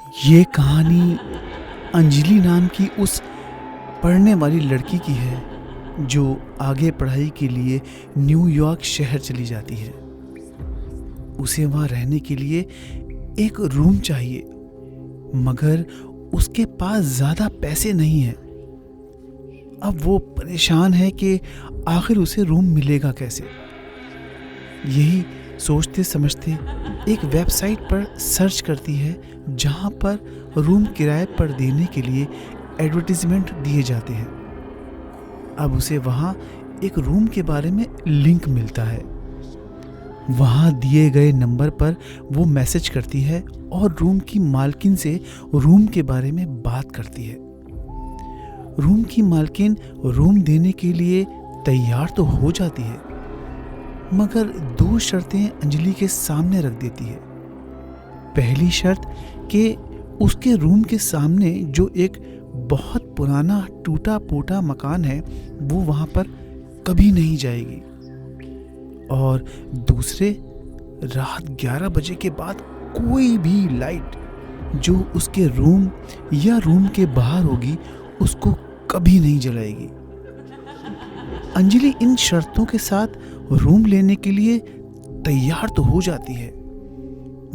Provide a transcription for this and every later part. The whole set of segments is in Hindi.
ये कहानी अंजलि नाम की उस पढ़ने वाली लड़की की है जो आगे पढ़ाई के लिए न्यूयॉर्क शहर चली जाती है। उसे वहाँ रहने के लिए एक रूम चाहिए, मगर उसके पास ज़्यादा पैसे नहीं हैं। अब वो परेशान है कि आखिर उसे रूम मिलेगा कैसे। यही सोचते समझते एक वेबसाइट पर सर्च करती है जहाँ पर रूम किराए पर देने के लिए एडवर्टाइजमेंट दिए जाते हैं। अब उसे वहाँ एक रूम के बारे में लिंक मिलता है। वहाँ दिए गए नंबर पर वो मैसेज करती है और रूम की मालकिन से रूम के बारे में बात करती है। रूम की मालकिन रूम देने के लिए तैयार तो हो जाती है, मगर दो शर्तें अंजलि के सामने रख देती है। पहली शर्त कि उसके रूम के सामने जो एक बहुत पुराना टूटा फूटा मकान है वो वहाँ पर कभी नहीं जाएगी, और दूसरे, रात 11 बजे के बाद कोई भी लाइट जो उसके रूम या रूम के बाहर होगी उसको कभी नहीं जलाएगी। अंजलि इन शर्तों के साथ रूम लेने के लिए तैयार तो हो जाती है,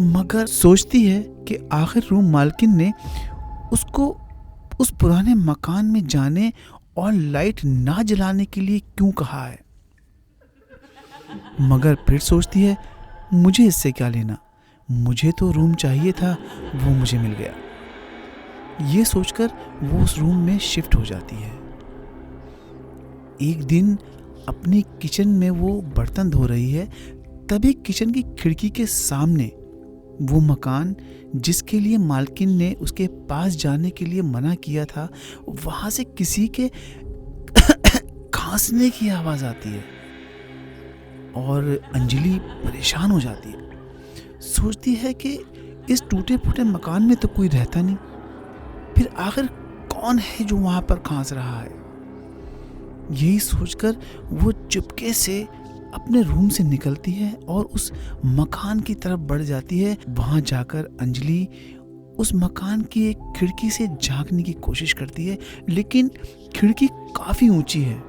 मगर सोचती है कि आखिर रूम मालकिन ने उसको उस पुराने मकान में जाने और लाइट ना जलाने के लिए क्यों कहा है। मगर फिर सोचती है, मुझे इससे क्या लेना, मुझे तो रूम चाहिए था, वो मुझे मिल गया। ये सोचकर वो उस रूम में शिफ्ट हो जाती है। एक दिन अपनी किचन में वो बर्तन धो रही है, तभी किचन की खिड़की के सामने वो मकान जिसके लिए मालकिन ने उसके पास जाने के लिए मना किया था, वहां से किसी के खांसने की आवाज आती है और अंजलि परेशान हो जाती है। सोचती है कि इस टूटे फूटे मकान में तो कोई रहता नहीं, फिर आखिर कौन है जो वहां पर खांस रहा है। यही सोचकर वो चुपके से अपने रूम से निकलती है और उस मकान की तरफ बढ़ जाती है। वहां जाकर अंजलि उस मकान की एक खिड़की से झांकने की कोशिश करती है, लेकिन खिड़की काफी ऊंची है।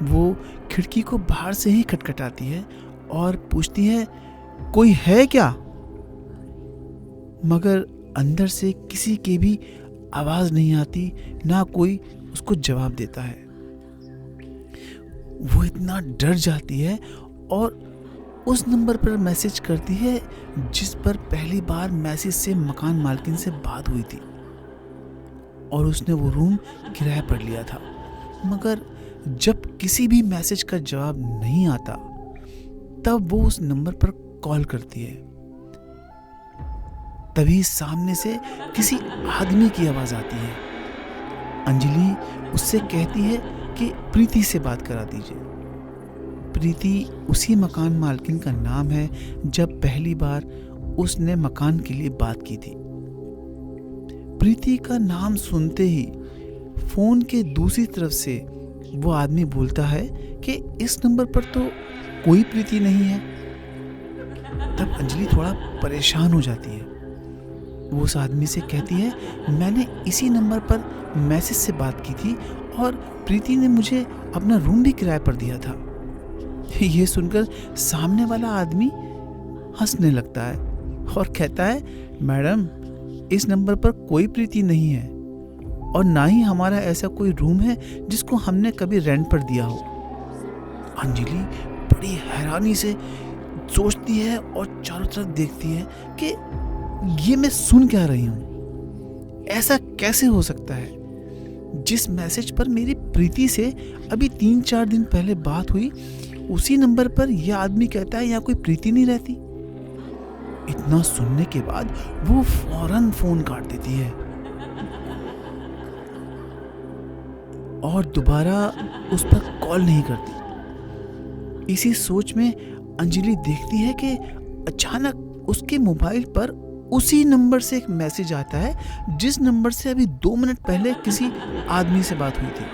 वो खिड़की को बाहर से ही खटखटाती है और पूछती है, कोई है क्या? मगर अंदर से किसी की भी आवाज नहीं आती, ना कोई उसको जवाब देता है। वो इतना डर जाती है और उस नंबर पर मैसेज करती है जिस पर पहली बार मैसेज से मकान मालकिन से बात हुई थी, और उसने वो रूम किराए पर लिया था। मगर जब किसी भी मैसेज का जवाब नहीं आता, तब वो उस नंबर पर कॉल करती है। तभी सामने से किसी आदमी की आवाज आती है। अंजलि उससे कहती है कि प्रीति से बात करा दीजिए। प्रीति उसी मकान मालकिन का नाम है जब पहली बार उसने मकान के लिए बात की थी। प्रीति का नाम सुनते ही फोन के दूसरी तरफ से वो आदमी बोलता है कि इस नंबर पर तो कोई प्रीति नहीं है। तब अंजलि थोड़ा परेशान हो जाती है। वो उस आदमी से कहती है, मैंने इसी नंबर पर मैसेज से बात की थी और प्रीति ने मुझे अपना रूम भी किराए पर दिया था। ये सुनकर सामने वाला आदमी हंसने लगता है और कहता है, मैडम, इस नंबर पर कोई प्रीति नहीं है और ना ही हमारा ऐसा कोई रूम है जिसको हमने कभी रेंट पर दिया हो। अंजलि बड़ी हैरानी से सोचती है और चारों तरफ देखती है कि ये मैं सुन क्या रही हूँ। ऐसा कैसे हो सकता है? जिस मैसेज पर मेरी प्रीति से अभी 3-4 दिन पहले बात हुई, उसी नंबर पर यह आदमी कहता है यहाँ कोई प्रीति नहीं रहती। इतना सुनने के बाद वो फौरन फोन काट देती है और दोबारा उस पर कॉल नहीं करती। इसी सोच में अंजलि देखती है कि अचानक उसके मोबाइल पर उसी नंबर से एक मैसेज आता है जिस नंबर से अभी 2 मिनट पहले किसी आदमी से बात हुई थी,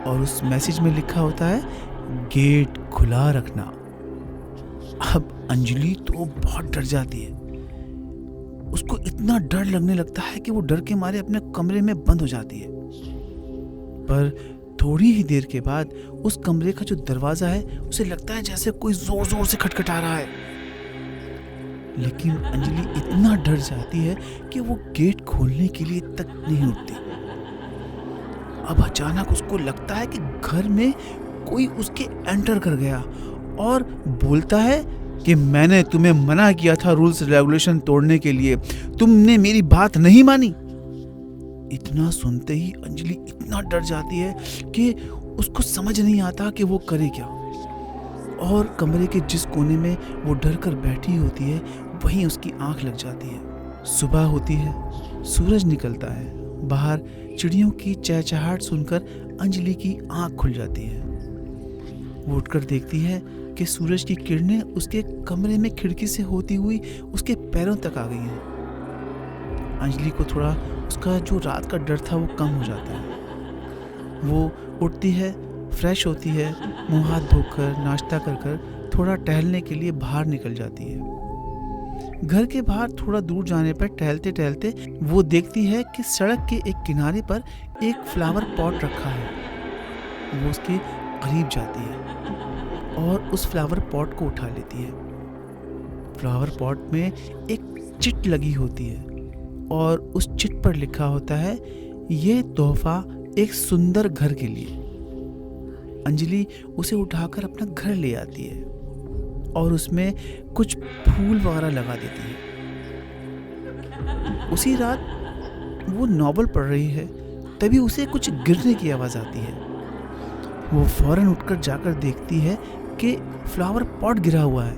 और उस मैसेज में लिखा होता है, गेट खुला रखना। अब अंजलि तो बहुत डर जाती है। उसको इतना डर लगने लगता है कि वो डर के मारे अपने कमरे में बंद हो जाती है। पर थोड़ी ही देर के बाद उस कमरे का जो दरवाजा है उसे लगता है जैसे कोई जोर जोर से खटखटा रहा है। लेकिन अंजलि इतना डर जाती है कि वो गेट खोलने के लिए तक नहीं उठती। अब अचानक उसको लगता है कि घर में कोई उसके एंटर कर गया और बोलता है कि मैंने तुम्हें मना किया था रूल्स रेगुलेशन तोड़ने के लिए, तुमने मेरी बात नहीं मानी। इतना सुनते ही अंजलि इतना डर जाती है कि उसको समझ नहीं आता कि वो करे क्या। और कमरे के जिस कोने में वो डर कर बैठी होती है वहीं उसकी आंख लग जाती है। सुबह होती है, सूरज निकलता है। बाहर चिड़ियों की चहचहाहट सुनकर अंजलि की आंख खुल जाती है। वो उठकर देखती है कि सूरज की किरणें उसके कमरे में खिड़की से होती हुई उसके पैरों तक आ गई हैं। अंजलि को थोड़ा उसका जो रात का डर था वो कम हो जाता है। वो उठती है, फ्रेश होती है, मुंह हाथ धोकर नाश्ता कर थोड़ा टहलने के लिए बाहर निकल जाती है। घर के बाहर थोड़ा दूर जाने पर टहलते टहलते वो देखती है कि सड़क के एक किनारे पर एक फ्लावर पॉट रखा है। वो उसके करीब जाती है और उस फ्लावर पॉट को उठा लेती है। फ्लावर पॉट में एक चिट लगी होती है और उस चिट पर लिखा होता है, ये तोहफा एक सुंदर घर के लिए। अंजलि उसे उठाकर अपना घर ले आती है और उसमें कुछ फूल वगैरह लगा देती है। उसी रात वो नॉवल पढ़ रही है, तभी उसे कुछ गिरने की आवाज़ आती है। वो फौरन उठकर जाकर देखती है कि फ्लावर पॉट गिरा हुआ है।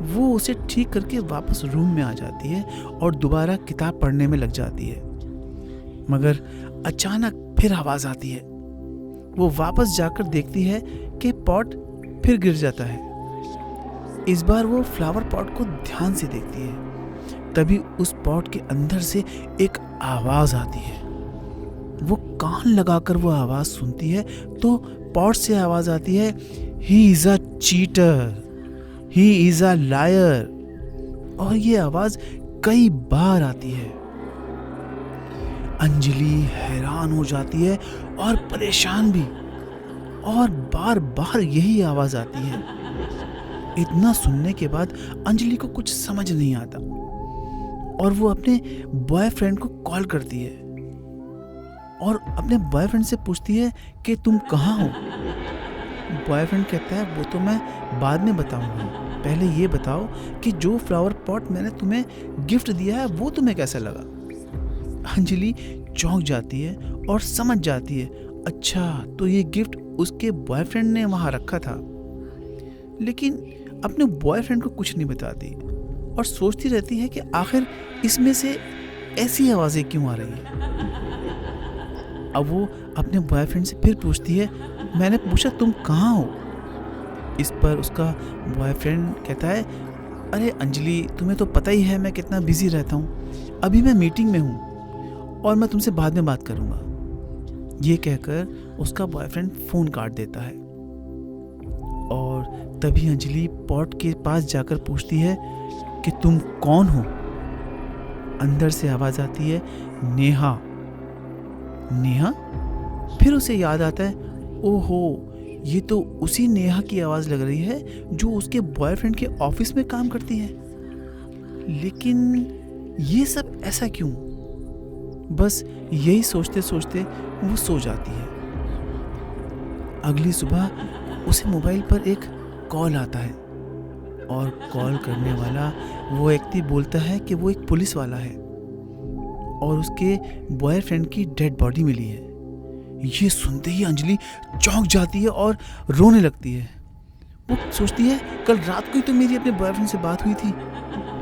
वो उसे ठीक करके वापस रूम में आ जाती है और दोबारा किताब पढ़ने में लग जाती है। मगर अचानक फिर आवाज़ आती है। वो वापस जाकर देखती है कि पॉट फिर गिर जाता है। इस बार वो फ्लावर पॉट को ध्यान से देखती है। तभी उस पॉट के अंदर से एक आवाज़ आती है। वो कान लगाकर वो आवाज़ सुनती है तो पॉट से आवाज़ आती है, he is a cheater, he is a liar. और ये आवाज़ कई बार आती है। अंजलि हैरान हो जाती है और परेशान भी, और बार बार यही आवाज़ आती है। इतना सुनने के बाद अंजलि को कुछ समझ नहीं आता और वो अपने बॉयफ्रेंड को कॉल करती है और अपने बॉयफ्रेंड से पूछती है कि तुम कहाँ हो। बॉयफ्रेंड कहता है, वो तो मैं बाद में बताऊंगा, पहले ये बताओ कि जो फ्लावर पॉट मैंने तुम्हें गिफ्ट दिया है वो तुम्हें कैसा लगा। अंजलि चौंक जाती है और समझ जाती है, अच्छा तो ये गिफ्ट उसके बॉयफ्रेंड ने वहाँ रखा था। लेकिन अपने बॉयफ्रेंड को कुछ नहीं बताती और सोचती रहती है कि आखिर इसमें से ऐसी आवाज़ें क्यों आ रही हैं। अब वो अपने बॉयफ्रेंड से फिर पूछती है, मैंने पूछा तुम कहाँ हो। इस पर उसका बॉयफ्रेंड कहता है, अरे अंजलि तुम्हें तो पता ही है मैं कितना बिजी रहता हूँ, अभी मैं मीटिंग में हूँ और मैं तुमसे बाद में बात करूँगा। ये कहकर उसका बॉयफ्रेंड फ़ोन काट देता है और तभी अंजलि पॉट के पास जाकर पूछती है कि तुम कौन हो। अंदर से आवाज़ आती है, नेहा। नेहा? फिर उसे याद आता है, ओहो ये तो उसी नेहा की आवाज़ लग रही है जो उसके बॉयफ्रेंड के ऑफिस में काम करती है। लेकिन ये सब ऐसा क्यों? बस यही सोचते सोचते वो सो जाती है। अगली सुबह उसे मोबाइल पर एक कॉल आता है और कॉल करने वाला वो व्यक्ति बोलता है कि वो एक पुलिस वाला है और उसके बॉयफ्रेंड की डेड बॉडी मिली है। ये सुनते ही अंजलि चौंक जाती है और रोने लगती है। वो सोचती है कल रात को ही तो मेरी अपने बॉयफ्रेंड से बात हुई थी।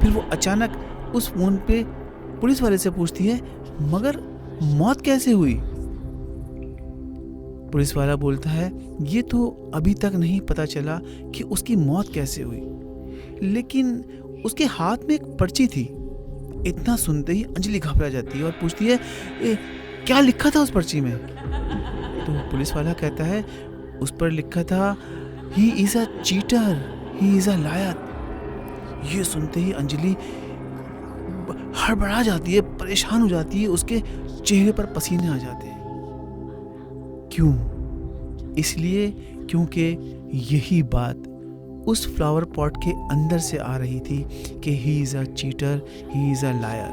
फिर वो अचानक उस फोन पे पुलिस वाले से पूछती है, मगर मौत कैसे हुई? पुलिस वाला बोलता है, ये तो अभी तक नहीं पता चला कि उसकी मौत कैसे हुई, लेकिन उसके हाथ में एक पर्ची थी। इतना सुनते ही अंजलि घबरा जाती है और पूछती है, क्या लिखा था उस पर्ची में? तो पुलिस वाला कहता है, उस पर लिखा था, he is a cheater, he is a liar. ये सुनते ही अंजलि हड़बड़ा जाती है, परेशान हो जाती है, उसके चेहरे पर पसीने आ जाते हैं। क्यों? इसलिए क्योंकि यही बात उस फ्लावर पॉट के अंदर से आ रही थी कि he is a cheater, he is a liar.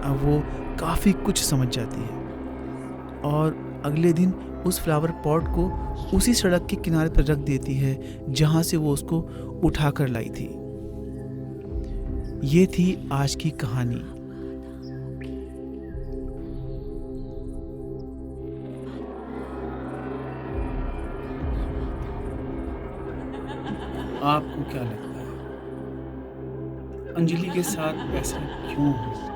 अब वो काफ़ी कुछ समझ जाती है और अगले दिन उस फ्लावर पॉट को उसी सड़क के किनारे पर रख देती है जहाँ से वो उसको उठा कर लाई थी। ये थी आज की कहानी। आपको क्या लगता है अंजलि के साथ ऐसा क्यों हुआ?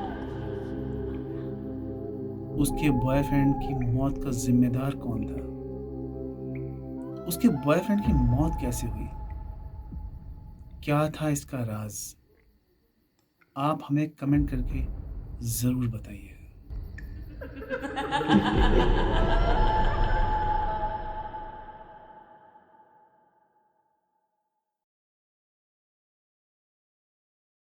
उसके बॉयफ्रेंड की मौत का जिम्मेदार कौन था? उसके बॉयफ्रेंड की मौत कैसे हुई? क्या था इसका राज? आप हमें कमेंट करके ज़रूर बताइए।